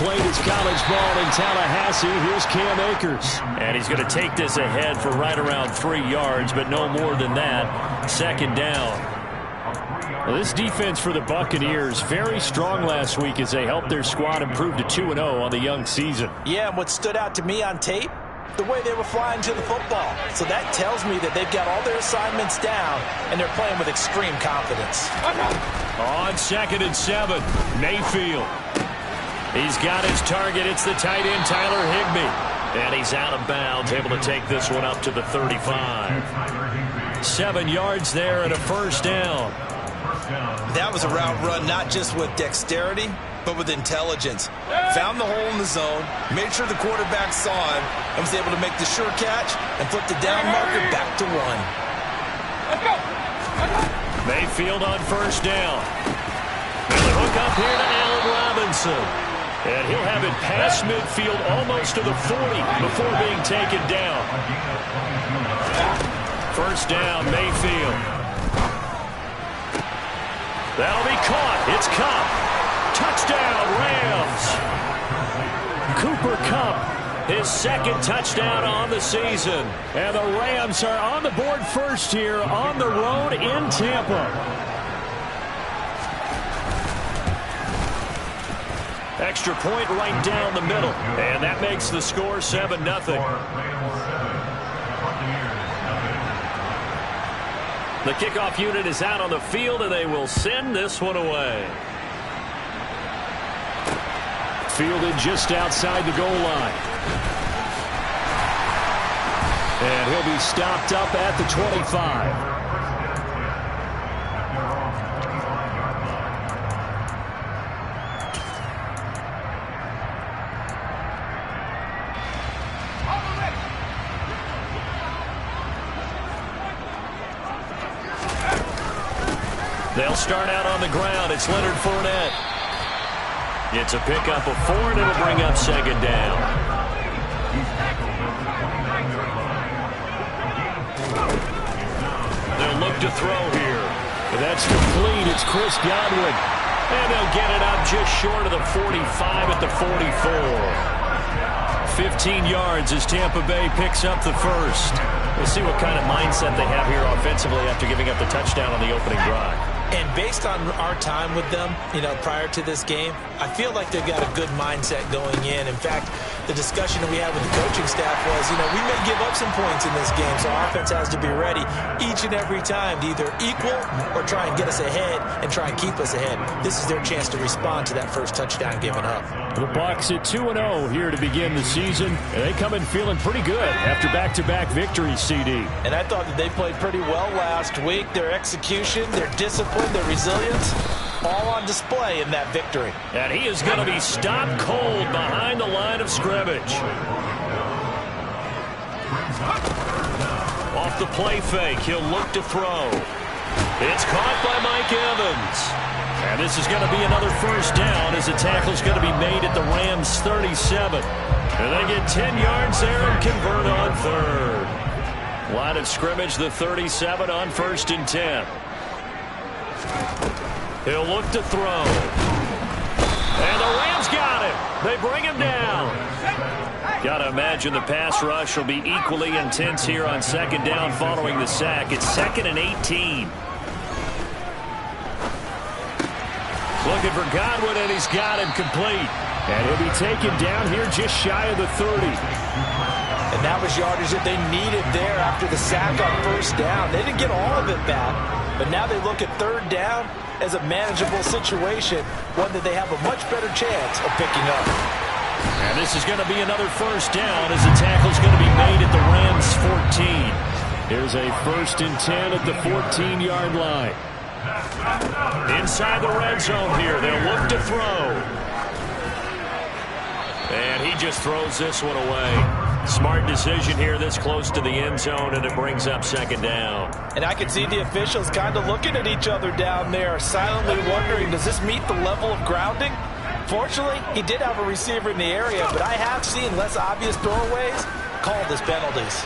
played his college ball in Tallahassee. Here's Cam Akers. And he's going to take this ahead for right around 3 yards, but no more than that. Second down. Well, this defense for the Buccaneers, very strong last week as they helped their squad improve to 2-0 on the young season. Yeah, and what stood out to me on tape, the way they were flying to the football. So that tells me that they've got all their assignments down, and they're playing with extreme confidence. On 2nd and 7, Mayfield. He's got his target. It's the tight end, Tyler Higbee. And he's out of bounds, able to take this one up to the 35. 7 yards there and a first down. That was a route run, not just with dexterity, but with intelligence. Found the hole in the zone, made sure the quarterback saw him, and was able to make the sure catch and flip the down marker back to 1. Let's go. Mayfield on first down. And the hook up here to Allen Robinson. And he'll have it past midfield almost to the 40 before being taken down. First down, Mayfield. That'll be caught. It's Kupp. Touchdown, Rams. Cooper Kupp, his second touchdown on the season. And the Rams are on the board first here on the road in Tampa. Extra point right down the middle. And that makes the score 7-0. The kickoff unit is out on the field, and they will send this one away. Fielded just outside the goal line. And he'll be stopped up at the 25. They'll start out on the ground. It's Leonard Fournette. It's a pickup of 4, and it'll bring up second down. They'll look to throw here. That's complete. It's Chris Godwin. And they'll get it up just short of the 45 at the 44. 15 yards as Tampa Bay picks up the first. We'll see what kind of mindset they have here offensively after giving up the touchdown on the opening drive. And based on our time with them, prior to this game, I feel like they've got a good mindset going in. In fact, the discussion that we had with the coaching staff was, we may give up some points in this game, so our offense has to be ready each and every time to either equal or try and get us ahead and try and keep us ahead. This is their chance to respond to that first touchdown given up. The Bucs at 2-0 here to begin the season, and they come in feeling pretty good after back-to-back victories, CD. And I thought that they played pretty well last week. Their execution, their discipline, their resilience, all on display in that victory. And he is going to be stopped cold behind the line of scrimmage. Off the play fake, he'll look to throw. It's caught by Mike Evans. And this is going to be another first down as the tackle's going to be made at the Rams' 37. And they get 10 yards there and convert on third. Line of scrimmage, the 37 on 1st and 10. He'll look to throw. And the Rams got him. They bring him down. Got to imagine the pass rush will be equally intense here on second down following the sack. It's 2nd and 18. Looking for Godwin, and he's got him complete. And he'll be taken down here just shy of the 30. And that was yardage that they needed there after the sack on first down. They didn't get all of it back, but now they look at third down as a manageable situation, one that they have a much better chance of picking up. And this is going to be another first down as the tackle's going to be made at the Rams' 14. Here's a 1st and 10 at the 14-yard line. Inside the red zone here, they'll look to throw. And he just throws this one away. Smart decision here this close to the end zone, and it brings up second down. And I can see the officials kind of looking at each other down there, silently wondering, does this meet the level of grounding? Fortunately, he did have a receiver in the area, but I have seen less obvious throwaways called as penalties.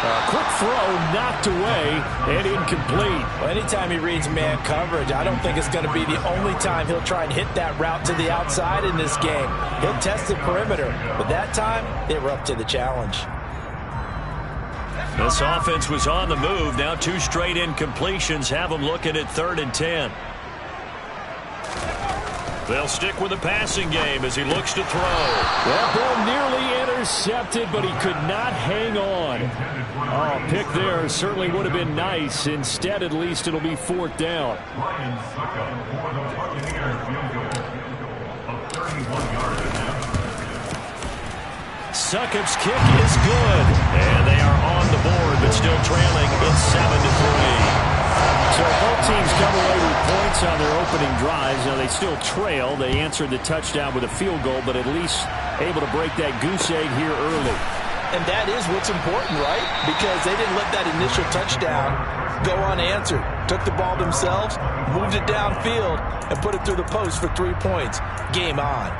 Quick throw knocked away and incomplete. Well, anytime he reads man coverage, I don't think it's going to be the only time he'll try and hit that route to the outside in this game. He'll test the perimeter, but that time they were up to the challenge. This offense was on the move. Now 2 straight incompletions have them looking at 3rd and 10. They'll stick with the passing game as he looks to throw. That ball nearly intercepted, but he could not hang on. Oh, pick there certainly would have been nice. Instead, at least it'll be 4th down. Succop's kick is good. And they are on the board, but still trailing. It's 7-3. So both teams come away with points on their opening drives. Now, they still trail. They answered the touchdown with a field goal, but at least able to break that goose egg here early. And that is what's important, right? Because they didn't let that initial touchdown go unanswered. Took the ball themselves, moved it downfield, and put it through the post for 3 points. Game on.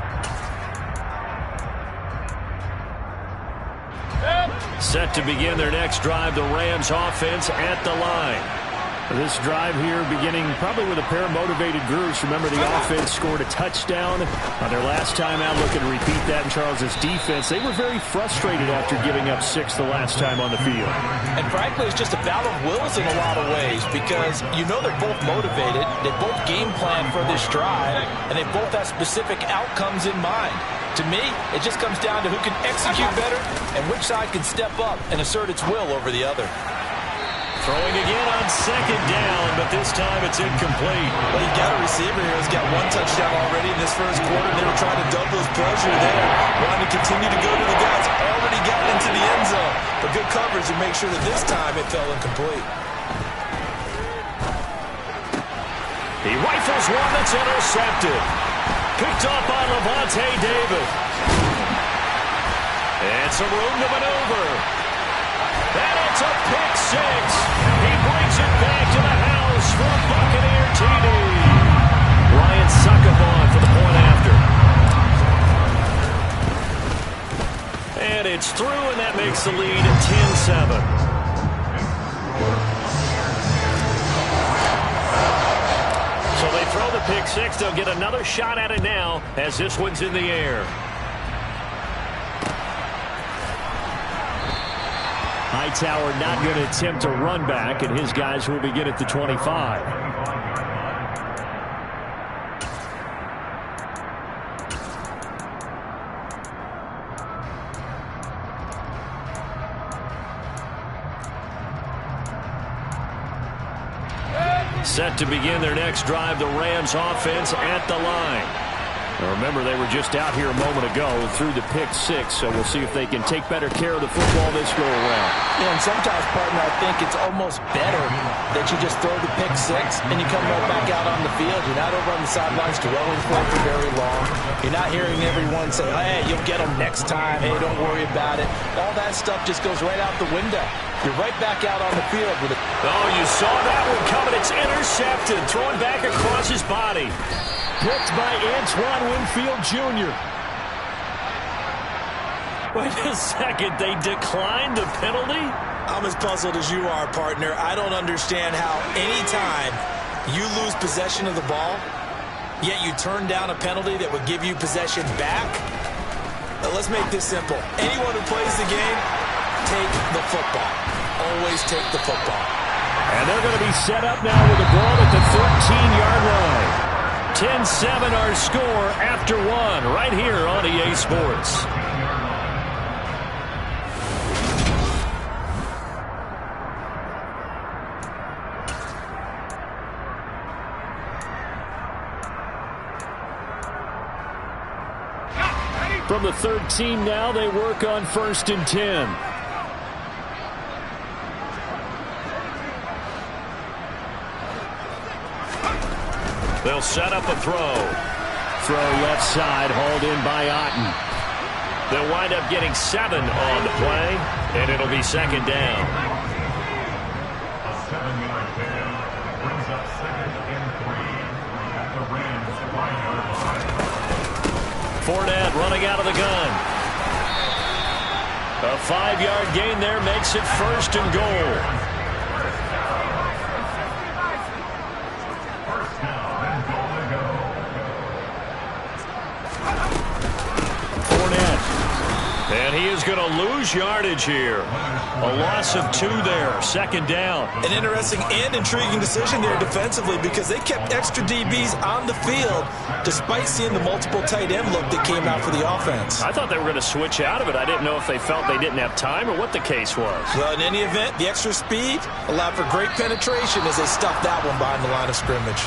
Set to begin their next drive, the Rams offense at the line. This drive here beginning probably with a pair of motivated groups. Remember, the offense scored a touchdown on their last time out. Looking to repeat that in Charles' defense. They were very frustrated after giving up 6 the last time on the field. And frankly, it's just a battle of wills in a lot of ways because you know they're both motivated. They both game plan for this drive, and they both have specific outcomes in mind. To me, it just comes down to who can execute better and which side can step up and assert its will over the other. Throwing again on 2nd down, but this time it's incomplete. Well, you got a receiver here who's got 1 touchdown already in this first quarter. They were trying to double his pressure there. Wanting to continue to go to the guys already gotten into the end zone. But good coverage to make sure that this time it fell incomplete. He rifles one that's intercepted. Picked up by Lavonte David. And some room to maneuver. And it's a pick 6. He brings it back to the house for a Buccaneer TD. Ryan Succop on for the point after. And it's through, and that makes the lead 10-7. So they throw the pick 6. They'll get another shot at it now as this one's in the air. Hightower not going to attempt a run back, and his guys will begin at the 25. Set to begin their next drive, the Rams offense at the line. Now remember, they were just out here a moment ago through the pick 6, so we'll see if they can take better care of the football this go around. Yeah, and sometimes, partner, I think it's almost better that you just throw the pick 6 and you come right back out on the field. You're not over on the sidelines dwelling for very long. You're not hearing everyone say, hey, you'll get them next time. Hey, don't worry about it. All that stuff just goes right out the window. You're right back out on the field with it. Oh, you saw that one coming. It's intercepted. Thrown back across his body. Picked by Antoine Winfield Jr. Wait a second. They declined the penalty? I'm as puzzled as you are, partner. I don't understand how anytime you lose possession of the ball, yet you turn down a penalty that would give you possession back. Now, let's make this simple. Anyone who plays the game, take the football. Always take the football. And they're going to be set up now with the ball at the 13-yard line. 10-7 our score after 1 right here on EA Sports. From the 13 now, they work on 1st and 10. They'll set up a throw. Throw left side, hauled in by Otten. They'll wind up getting 7 on the play, and it'll be 2nd down. A 7-yard fail brings up 2nd and 3 at the Rams 5-yard line. Fournette running out of the gun. A 5-yard gain there makes it 1st and goal. And he is going to lose yardage here. A loss of 2 there. 2nd down. An interesting and intriguing decision there defensively because they kept extra DBs on the field despite seeing the multiple tight end look that came out for the offense. I thought they were going to switch out of it. I didn't know if they felt they didn't have time or what the case was. Well, in any event, the extra speed allowed for great penetration as they stuffed that one behind the line of scrimmage.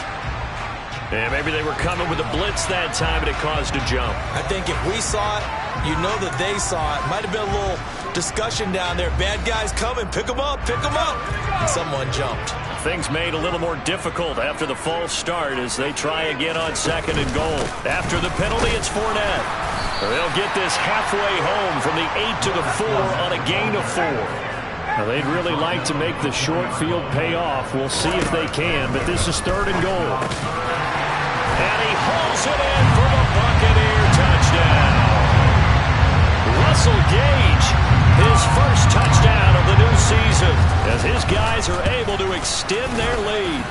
And maybe they were coming with a blitz that time and it caused a jump. I think if we saw it, you know that they saw it. Might have been a little discussion down there. Bad guys coming. Pick them up. Pick them up. And someone jumped. Things made a little more difficult after the false start as they try again on 2nd and goal. After the penalty, it's Fournette. They'll get this halfway home from the 8 to the 4 on a gain of 4. Now, they'd really like to make the short field pay off. We'll see if they can, but this is 3rd and goal. And he hauls it in for the Buccaneer touchdown. Russell Gage, his first touchdown of the new season, as his guys are able to extend their lead.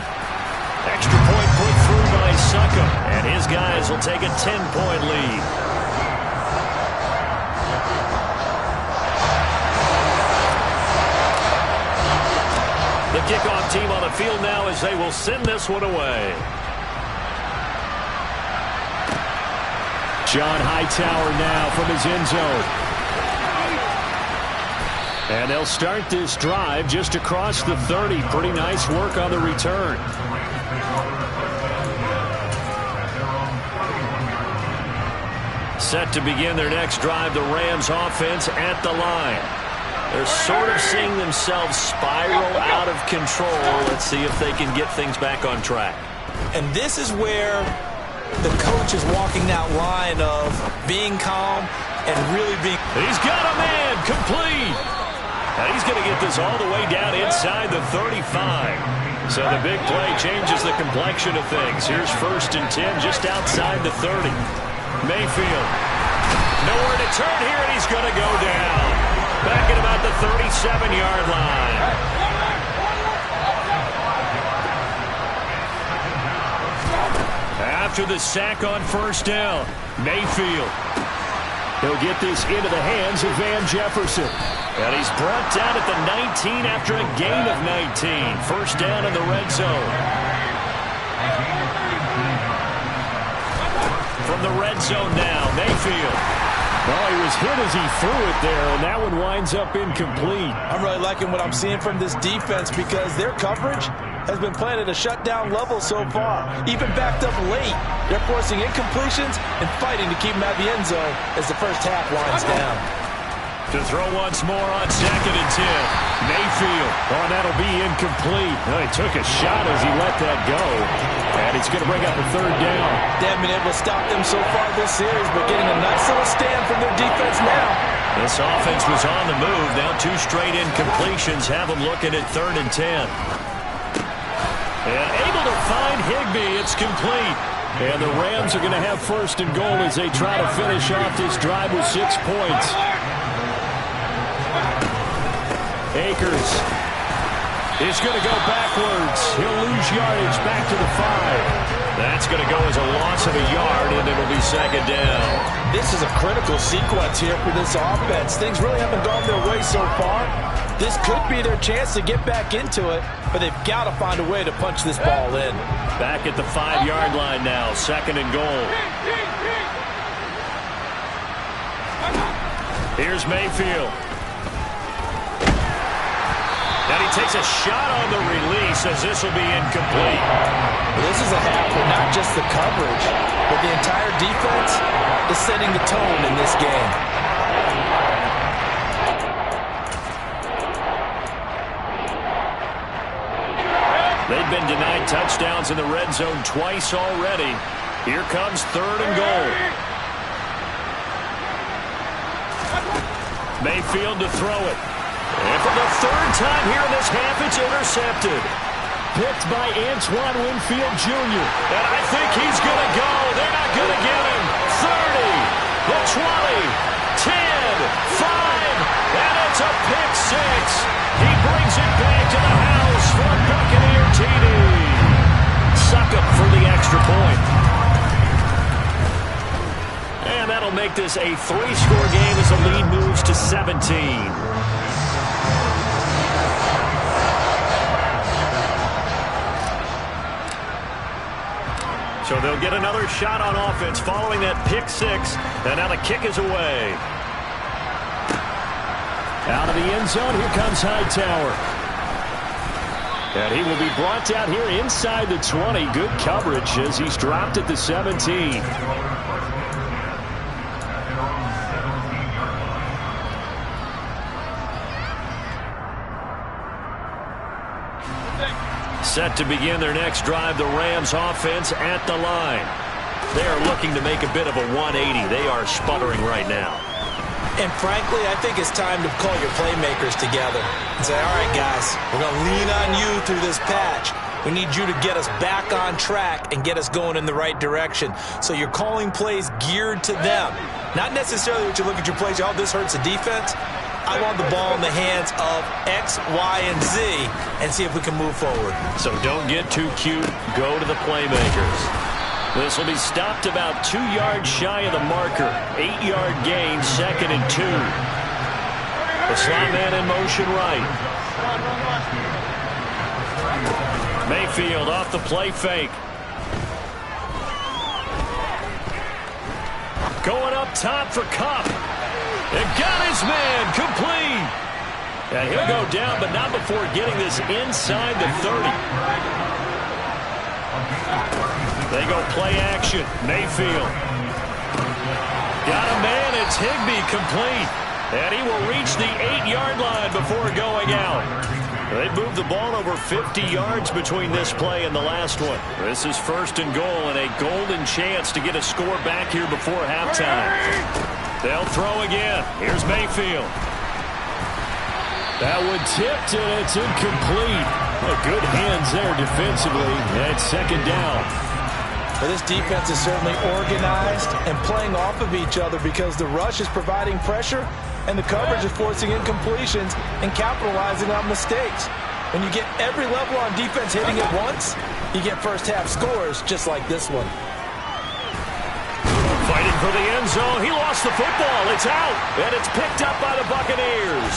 Extra point put through by Succop, and his guys will take a 10-point lead. The kickoff team on the field now as they will send this one away. John Hightower now from his end zone. And they'll start this drive just across the 30. Pretty nice work on the return. Set to begin their next drive, the Rams offense at the line. They're sort of seeing themselves spiral out of control. Let's see if they can get things back on track. And this is where the coach is walking that line of being calm and really being... He's got a man, complete. And he's going to get this all the way down inside the 35. So the big play changes the complexion of things. Here's 1st and 10 just outside the 30. Mayfield. Nowhere to turn here, and he's going to go down. Back at about the 37-yard line. After the sack on 1st down, Mayfield. He'll get this into the hands of Van Jefferson. And he's brought down at the 19 after a gain of 19. 1st down in the red zone. From the red zone now, Mayfield. Well, he was hit as he threw it there, and that one winds up incomplete. I'm really liking what I'm seeing from this defense because their coverage has been playing at a shutdown level so far. Even backed up late, they're forcing incompletions and fighting to keep them at the end zone as the first half winds down. To throw once more on 2nd and 10. Mayfield. Oh, that'll be incomplete. Oh, he took a shot as he let that go. And it's going to bring up a 3rd down. They haven't been able to stop them so far this series, but getting a nice little stand from their defense now. This offense was on the move. Now 2 straight incompletions have them looking at 3rd and 10. And able to find Higbee. It's complete. And the Rams are going to have 1st and goal as they try to finish off this drive with 6 points. Akers is going to go backwards. He'll lose yardage back to the 5. That's going to go as a loss of a yard, and it'll be 2nd down. This is a critical sequence here for this offense. Things really haven't gone their way so far. This could be their chance to get back into it, but they've got to find a way to punch this ball in. Back at the 5-yard line now, 2nd and goal. Here's Mayfield. And he takes a shot on the release as this will be incomplete. This is a half where not just the coverage, but the entire defense is setting the tone in this game. They've been denied touchdowns in the red zone twice already. Here comes 3rd and goal. Mayfield to throw it. And for the 3rd time here in this half, it's intercepted. Picked by Antoine Winfield Jr. And I think he's going to go. They're not going to get him. 30, the 20, 10, 5, to the house for a Buccaneer TD. Succop for the extra point. And that'll make this a 3-score game as the lead moves to 17. So they'll get another shot on offense following that pick 6. And now the kick is away. Out of the end zone, here comes Hightower. And he will be brought down here inside the 20. Good coverage as he's dropped at the 17. Set to begin their next drive, the Rams offense at the line. They are looking to make a bit of a 180. They are sputtering right now. And frankly, I think it's time to call your playmakers together and say, all right, guys, we're going to lean on you through this patch. We need you to get us back on track and get us going in the right direction. So you're calling plays geared to them. Not necessarily what you look at your plays, oh, this hurts the defense. I want the ball in the hands of X, Y, and Z and see if we can move forward. So don't get too cute. Go to the playmakers. This will be stopped about 2 yards shy of the marker. 8-yard gain, 2nd and 2. The slot man in motion right. Mayfield off the play fake. Going up top for Kupp. And got his man complete. And he'll go down, but not before getting this inside the 30. They go play action. Mayfield. Got a man. It's Higbee complete. And he will reach the 8-yard line before going out. They moved the ball over 50 yards between this play and the last one. This is 1st and goal and a golden chance to get a score back here before halftime. They'll throw again. Here's Mayfield. That one tipped, and it's incomplete. Well, good hands there defensively. And 2nd down. Well, this defense is certainly organized and playing off of each other because the rush is providing pressure and the coverage is forcing incompletions and capitalizing on mistakes. When you get every level on defense hitting at once, you get first-half scores just like this one. Fighting for the end zone. He lost the football. It's out. And it's picked up by the Buccaneers.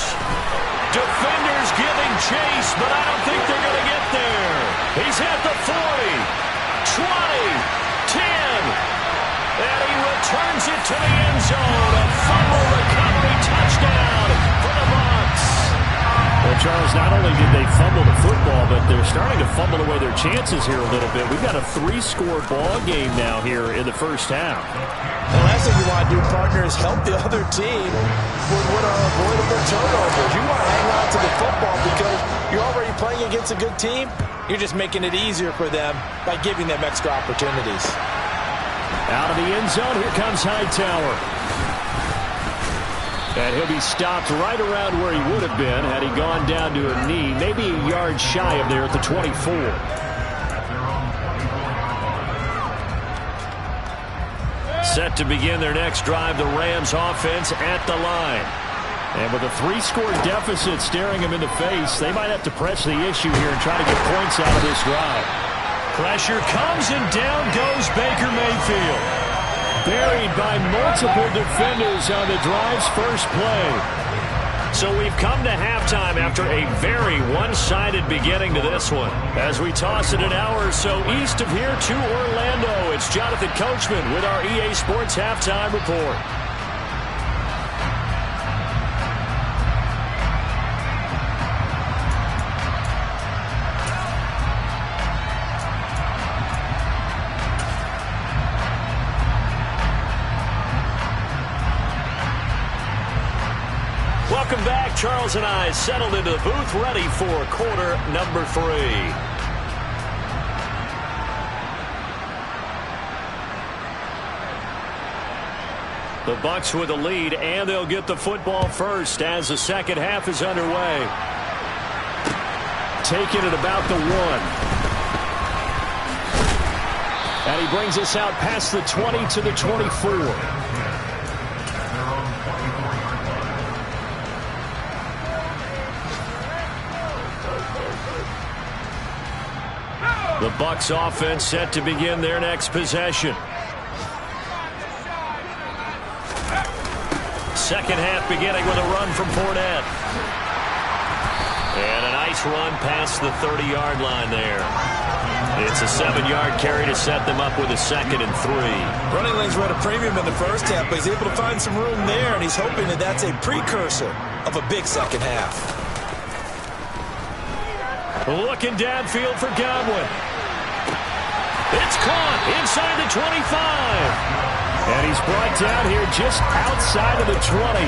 Defenders giving chase, but I don't think they're going to get there. He's at the 40, 20, 10. And he returns it to the end zone. A fumble recovery touchdown for the Bucs. Well, Charles, not only did they fumble the football, but they're starting to fumble away their chances here a little bit. We've got a 3-score ball game now here in the first half. The last thing you want to do, partner, is help the other team with what are avoidable turnovers. You want to hang on to the football because you're already playing against a good team. You're just making it easier for them by giving them extra opportunities. Out of the end zone, here comes Hightower. And he'll be stopped right around where he would have been had he gone down to a knee, maybe a yard shy of there at the 24. Set to begin their next drive, the Rams offense at the line. And with a 3-score deficit staring them in the face, they might have to press the issue here and try to get points out of this drive. Pressure comes and down goes Baker Mayfield. Buried by multiple defenders on the drive's first play. So we've come to halftime after a very one-sided beginning to this one. As we toss it an hour or so east of here to Orlando, it's Jonathan Coachman with our EA Sports Halftime Report. Welcome back. Charles and I settled into the booth ready for quarter number 3. The Bucs with the lead, and they'll get the football first as the second half is underway. Taking it about the 1. And he brings us out past the 20 to the 24. The Bucs offense set to begin their next possession. Second half beginning with a run from Fournette. And a nice run past the 30-yard line there. It's a 7-yard carry to set them up with a 2nd and 3. Running lanes were at a premium in the first half, but he's able to find some room there, and he's hoping that that's a precursor of a big second half. Looking downfield for Godwin. It's caught inside the 25. And he's brought down here just outside of the 20.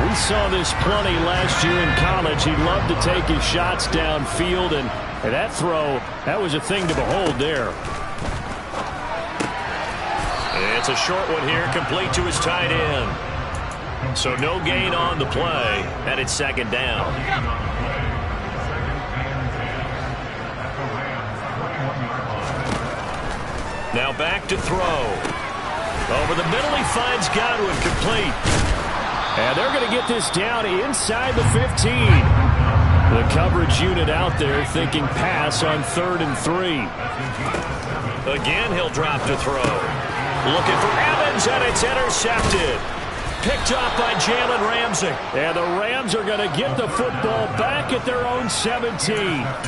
We saw this plenty last year in college. He loved to take his shots downfield, and that throw, that was a thing to behold there. It's a short one here, complete to his tight end. So no gain on the play, and it's 2nd down. Now back to throw. Over the middle, he finds Godwin, complete. And they're going to get this down inside the 15. The coverage unit out there thinking pass on 3rd and 3. Again, he'll drop to throw. Looking for Evans, and it's intercepted. Picked off by Jalen Ramsey. And the Rams are going to get the football back at their own 17.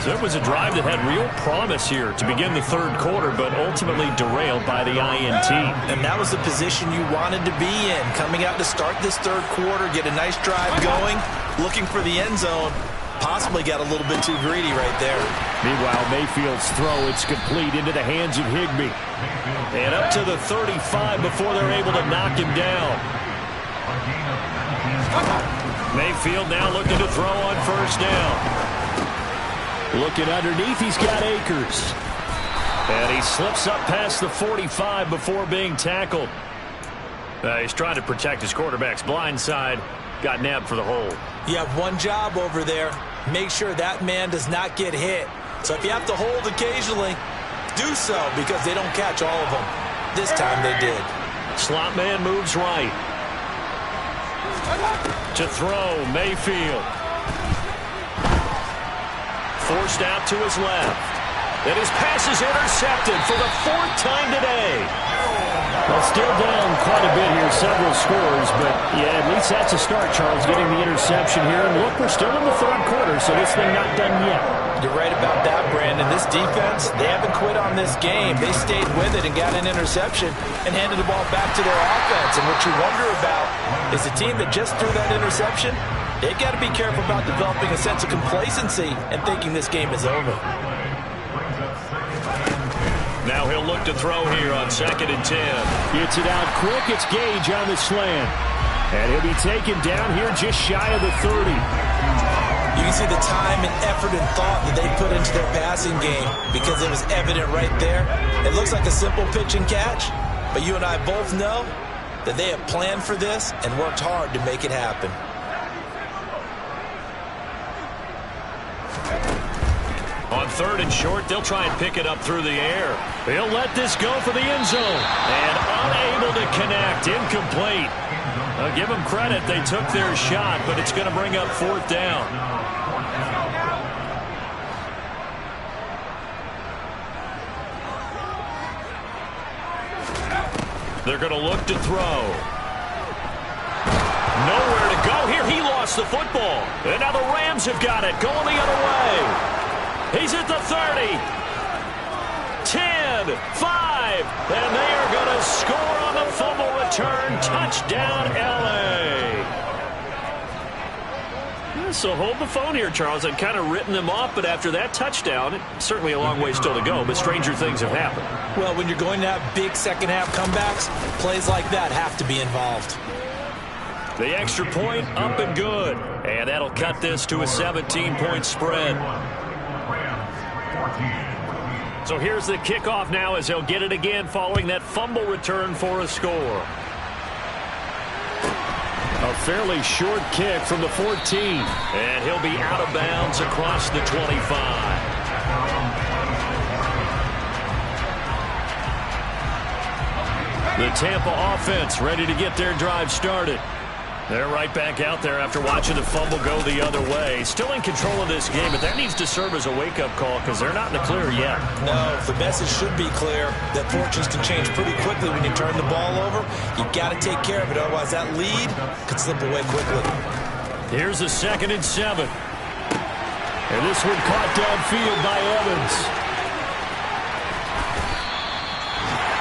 So it was a drive that had real promise here to begin the 3rd quarter, but ultimately derailed by the INT. And that was the position you wanted to be in. Coming out to start this 3rd quarter, get a nice drive going, looking for the end zone. Possibly got a little bit too greedy right there. Meanwhile, Mayfield's throw, it's complete into the hands of Higbee. And up to the 35 before they're able to knock him down. Mayfield now looking to throw on 1st down. Looking underneath, he's got Akers. And he slips up past the 45 before being tackled. He's trying to protect his quarterback's blind side. Got nabbed for the hold. You have one job over there. Make sure that man does not get hit. So if you have to hold occasionally, do so, because they don't catch all of them. This time they did. Slot man moves right. To throw, Mayfield. Forced out to his left. And his pass is intercepted for the 4th time today. Well, still down quite a bit here, several scores, but yeah, at least that's a start, Charles, getting the interception here. And look, we're still in the 3rd quarter, so this thing not done yet. You're right about that, Brandon. This defense, they haven't quit on this game. They stayed with it and got an interception and handed the ball back to their offense. And what you wonder about is the team that just threw that interception, they've got to be careful about developing a sense of complacency and thinking this game is over. Now he'll look to throw here on 2nd and 10. Gets it out quick. It's Gage on the slant. And he'll be taken down here just shy of the 30. You can see the time and effort and thought that they put into their passing game because it was evident right there. It looks like a simple pitch and catch, but you and I both know that they have planned for this and worked hard to make it happen. On 3rd and short, they'll try and pick it up through the air. He'll let this go for the end zone. And unable to connect. Incomplete. I'll give them credit. They took their shot, but it's going to bring up 4th down. They're going to look to throw. Nowhere to go here. He lost the football. And now the Rams have got it. Going the other way. He's at the 30, 10, 5, and they are going to score on the fumble return. Touchdown, L.A. So hold the phone here, Charles. I've kind of written them off, but after that touchdown, certainly a long way still to go, but stranger things have happened. Well, when you're going to have big second-half comebacks, plays like that have to be involved. The extra point up and good, and that'll cut this to a 17-point spread. So here's the kickoff now as he'll get it again following that fumble return for a score. A fairly short kick from the 14. And he'll be out of bounds across the 25. The Tampa offense ready to get their drive started. They're right back out there after watching the fumble go the other way. Still in control of this game, but that needs to serve as a wake-up call because they're not in the clear yet. No, the message should be clear that fortunes can change pretty quickly when you turn the ball over. You got to take care of it, otherwise that lead could slip away quickly. Here's a 2nd and 7. And this one caught downfield by Evans.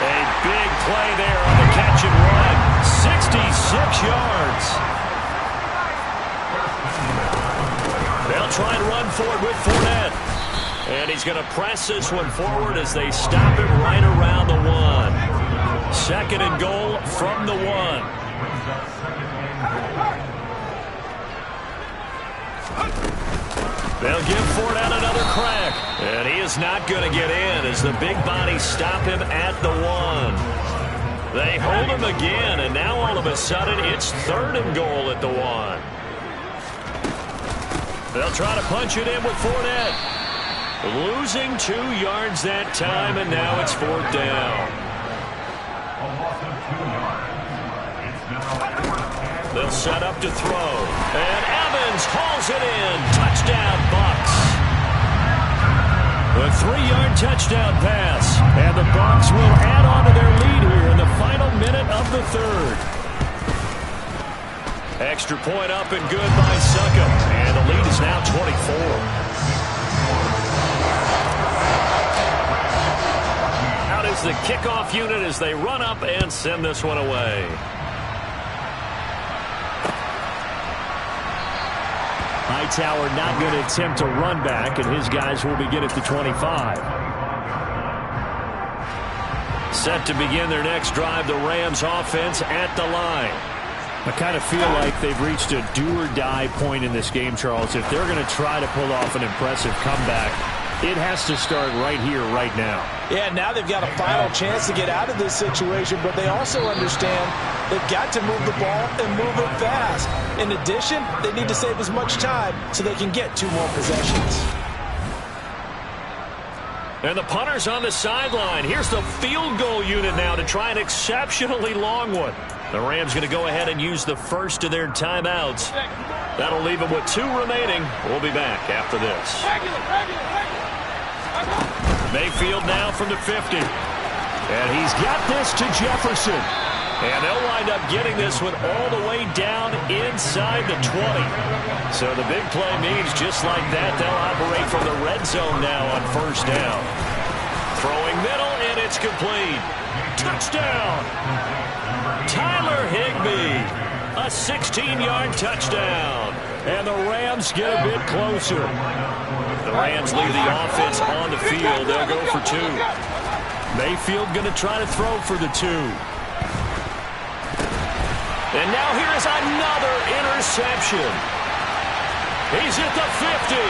A big play there on the catch and run. 66 yards. They'll try and run for it with Fournette. And he's going to press this one forward as they stop him right around the 1. 2nd and goal from the 1. They'll give Fournette another crack. And he is not going to get in as the big bodies stop him at the 1. They hold him again, and now all of a sudden it's 3rd and goal at the 1. They'll try to punch it in with Fournette. Losing 2 yards that time, and now it's 4th down. They'll set up to throw. And Evans hauls it in. Touchdown, Bucs. A 3-yard touchdown pass. And the Bucs will add on to their lead here in the final minute of the 3rd. Extra point up and good by Succop. And the lead is now 24. Out is the kickoff unit as they run up and send this one away. Hightower not going to attempt a run back, and his guys will begin at the 25. Set to begin their next drive, the Rams offense at the line. I kind of feel like they've reached a do-or-die point in this game, Charles. If they're going to try to pull off an impressive comeback, it has to start right here, right now. Yeah, now they've got a final chance to get out of this situation, but they also understand they've got to move the ball and move it fast. In addition, they need to save as much time so they can get 2 more possessions. And the punter's on the sideline. Here's the field goal unit now to try an exceptionally long one. The Rams going to go ahead and use the first of their timeouts. That'll leave them with 2 remaining. We'll be back after this. Mayfield now from the 50. And he's got this to Jefferson. And they'll wind up getting this one all the way down inside the 20. So the big play means just like that, they'll operate from the red zone now on 1st down. Throwing middle, and it's complete. Touchdown! Tyler Higbee. A 16-yard touchdown. And the Rams get a bit closer. The Rams leave the offense on the field. They'll go for 2. Mayfield going to try to throw for the 2. And now here is another interception. He's at the 50.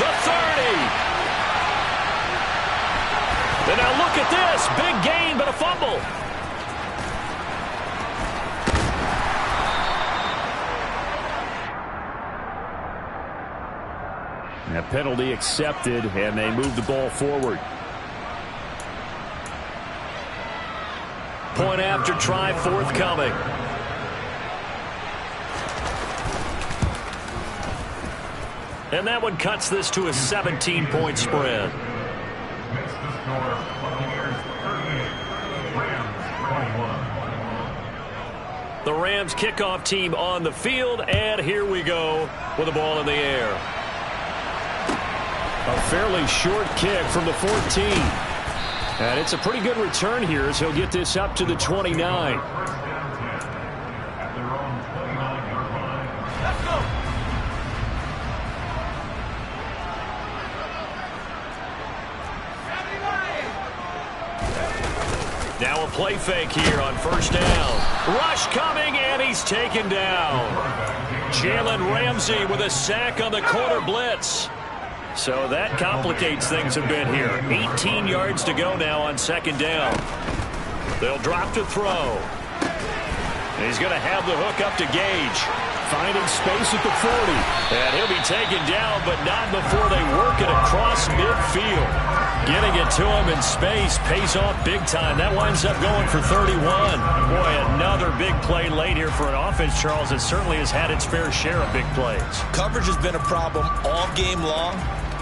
The 30. And now look at this. Big gain, but a fumble. A penalty accepted, and they move the ball forward. Point after try forthcoming. And that one cuts this to a 17-point spread. Makes the score Buccaneers 38, Rams 21. The Rams kickoff team on the field, and here we go with the ball in the air. A fairly short kick from the 14. And it's a pretty good return here as he'll get this up to the 29. At their own 29-yard line. Let's go. Now a play fake here on 1st down. Rush coming, and he's taken down. Jalen Ramsey with a sack on the corner blitz. So that complicates things a bit here. 18 yards to go now on 2nd down. They'll drop to throw. And he's going to have the hook up to Gage. Finding in space at the 40. And he'll be taken down, but not before they work it across midfield. Getting it to him in space pays off big time. That winds up going for 31. Boy, another big play late here for an offense, Charles, that certainly has had its fair share of big plays. Coverage has been a problem all game long,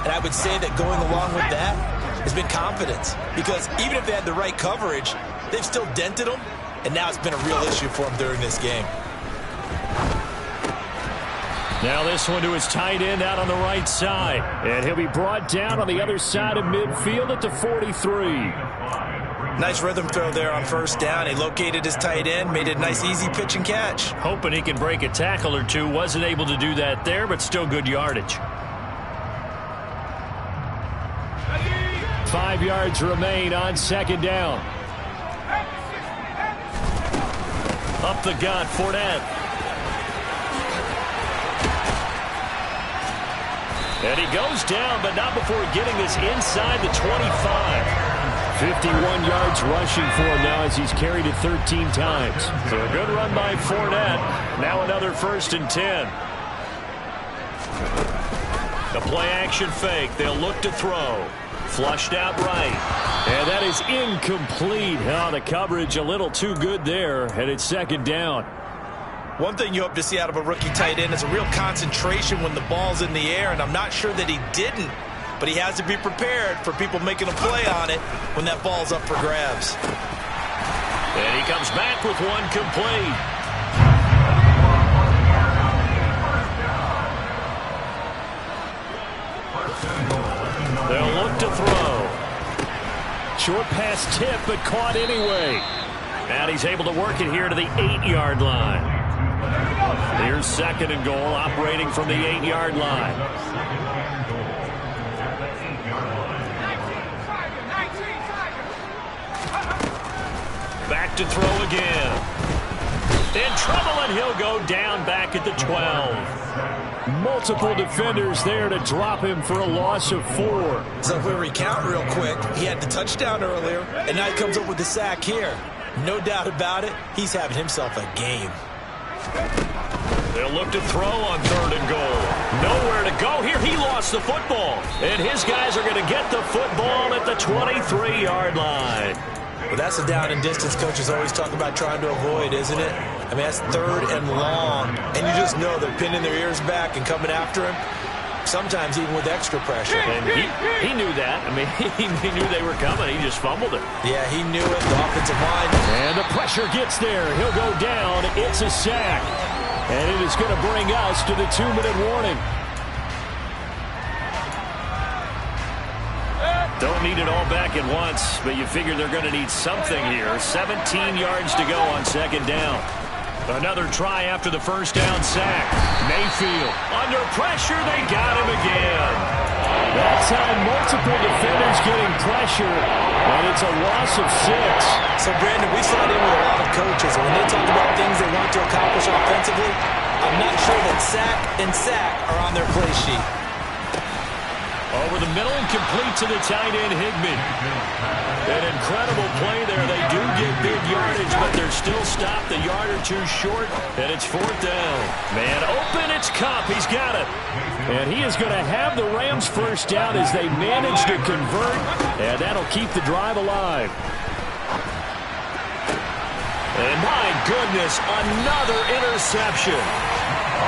and I would say that going along with that has been confidence. Because even if they had the right coverage, they've still dented them, and now it's been a real issue for them during this game. Now this one to his tight end out on the right side. And he'll be brought down on the other side of midfield at the 43. Nice rhythm throw there on first down. He located his tight end, made it a nice easy pitch and catch. Hoping he can break a tackle or two. Wasn't able to do that there, but still good yardage. 5 yards remain on second down. Up the gut, Fournette. And he goes down, but not before getting this inside the 25. 51 yards rushing for him now as he's carried it 13 times. So a good run by Fournette. Now another 1st and 10. The play-action fake. They'll look to throw. Flushed out right. And that is incomplete. Oh, the coverage a little too good there, and it's second down. One thing you hope to see out of a rookie tight end is a real concentration when the ball's in the air, and I'm not sure that he didn't, but he has to be prepared for people making a play on it when that ball's up for grabs. And he comes back with one complete. They'll look to throw. Short pass tip, but caught anyway. And he's able to work it here to the 8-yard line. Here's 2nd and goal, operating from the 8-yard line. Back to throw again. In trouble, and he'll go down back at the 12. Multiple defenders there to drop him for a loss of 4. So if we recount real quick, he had the touchdown earlier, and now he comes up with the sack here. No doubt about it, he's having himself a game. They'll look to throw on 3rd and goal. Nowhere to go here. He lost the football. And his guys are going to get the football at the 23-yard line. Well, that's a down and distance coaches always talk about trying to avoid, isn't it? I mean, that's 3rd and long. And you just know they're pinning their ears back and coming after him. Sometimes even with extra pressure. And he knew that. I mean, he knew they were coming. He just fumbled it. Yeah, he knew it. The offensive line. And the pressure gets there. He'll go down. It's a sack. And it is going to bring us to the 2-minute warning. Don't need it all back at once, but you figure they're going to need something here. 17 yards to go on 2nd down. Another try after the 1st down sack. Mayfield under pressure. They got him again. That time, multiple defenders getting pressure, and it's a loss of 6. So, Brandon, we slide in with a lot of coaches, and when they talk about things they want to accomplish offensively, I'm not sure that sack and sack are on their play sheet. Over the middle and complete to the tight end, Higbee. An incredible play there. They do get big yardage, but they're still stopped a yard or two short, and it's 4th down. Man open, it's Kupp. He's got it. And he is going to have the Rams 1st down as they manage to convert, and that'll keep the drive alive. And my goodness, another interception.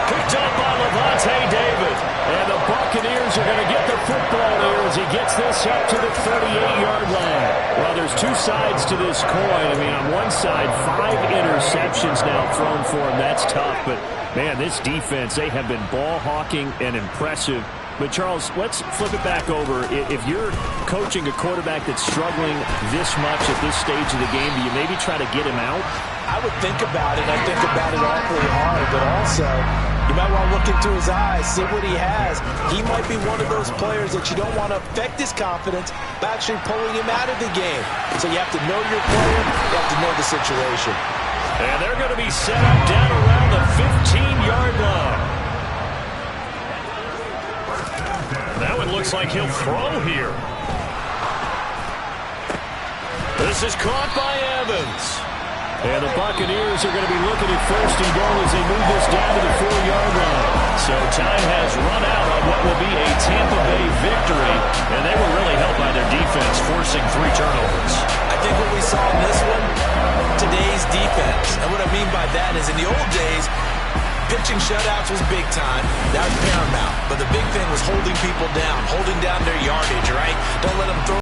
Picked up by Lavonte David. And the Buccaneers are going to get the football there as he gets this up to the 38-yard line. Well, there's two sides to this coin. I mean, on one side, 5 interceptions now thrown for him. That's tough. But, man, this defense, they have been ball hawking and impressive. But, Charles, let's flip it back over. If you're coaching a quarterback that's struggling this much at this stage of the game, do you maybe try to get him out? I would think about it. I think about it awfully hard. But also, you might want to look into his eyes, see what he has. He might be one of those players that you don't want to affect his confidence by actually pulling him out of the game. So you have to know your player. You have to know the situation. And they're going to be set up down around the 15-yard line. That one looks like he'll throw here. This is caught by Evans. And the Buccaneers are going to be looking at 1st and goal as they move this down to the 4-yard line. So time has run out on what will be a Tampa Bay victory, and they were really helped by their defense, forcing 3 turnovers. I think what we saw in this one, today's defense, and what I mean by that is in the old days, pitching shutouts was big time. That was paramount. But the big thing was holding people down, holding down their yardage, right? Don't let them throw